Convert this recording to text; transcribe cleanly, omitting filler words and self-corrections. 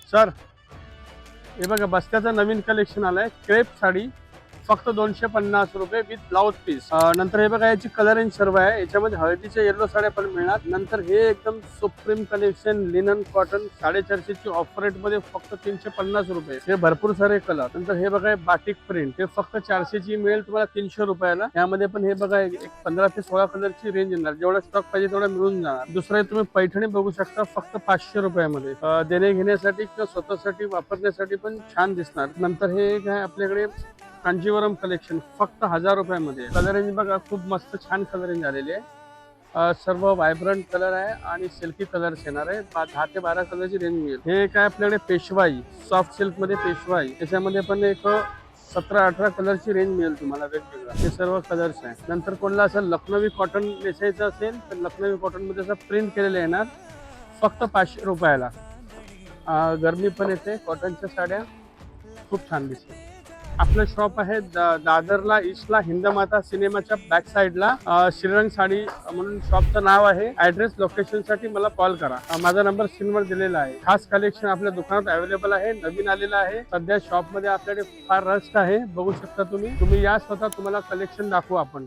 Sir हे बघा बस्त्याचं नवीन collection आलंय क्रेप साडी फक्त 250 रुपये विथ ब्लाउज पीस। नंतर हे बघा याची कलरिंग सर्व आहे, याच्यामध्ये हळदीच्या येलो साड्या पण मिळणार। नंतर हे एकदम सुप्रीम कलेक्शन लिनन कॉटन 450 ची ऑफर रेट मध्ये फक्त 350 रुपये। हे भरपूर सारे कलर। नंतर हे बघा बाटिक प्रिंट, हे फक्त 400 ची मिळेल तुम्हाला 300 रुपयाला। यामध्ये पण हे बघा एक 15 ते 16 कलरची रेंज येणार, जेवढा स्टॉक पाहिजे तेवढा मिळून जाणार। दुसरा तुम्ही पैठणी बघू शकता फक्त 500 रुपयामध्ये, देणे घेण्यासाठी किंवा स्वतःसाठी वापरण्यासाठी पण छान दिसणार। नंतर हे एक आहे आपल्याकडे कांजीवरम कलेक्शन फक्त 1000 रुपयामध्ये। कलर रेंज बघा खूप मस्त छान कलर रेंज आलेली आहे, सर्व व्हायब्रंट कलर आहे आणि सिल्की कलर्स येणार आहे। 10 ते 12 कलरची रेंज मिळेल। हे काय आपल्याकडे पेशवाई सॉफ्ट सिल्क मध्ये पेशवाई, त्याच्यामध्ये पण एक 17-18 कलरची रेंज मिळेल तुम्हाला वेगवेगळ्या। हे सर्व कलर्स आहे। नंतर कोणाला असं लखनवी कॉटन नेसायचं असेल तर लखनवी कॉटन मध्ये असं प्रिंट केलेलं येणार फक्त 500 रुपयाला। गरमी पण येते, कॉटनच्या साड्या खूप छान दिसते। आपलं शॉप आहे दादरला ईस्टला हिंदमाता सिनेमाच्या बॅक साईडला, श्रीरंग साडी म्हणून शॉपचं नाव आहे। ऍड्रेस लोकेशन साठी मला कॉल करा, माझा नंबर स्क्रीनवर दिलेला आहे। खास कलेक्शन आपल्या दुकानात अवेलेबल आहे, नवीन आलेला आहे सध्या। शॉप मध्ये आपल्याकडे फार रश आहे, बघू शकता तुम्ही या स्वतः, तुम्हाला कलेक्शन दाखवू आपण।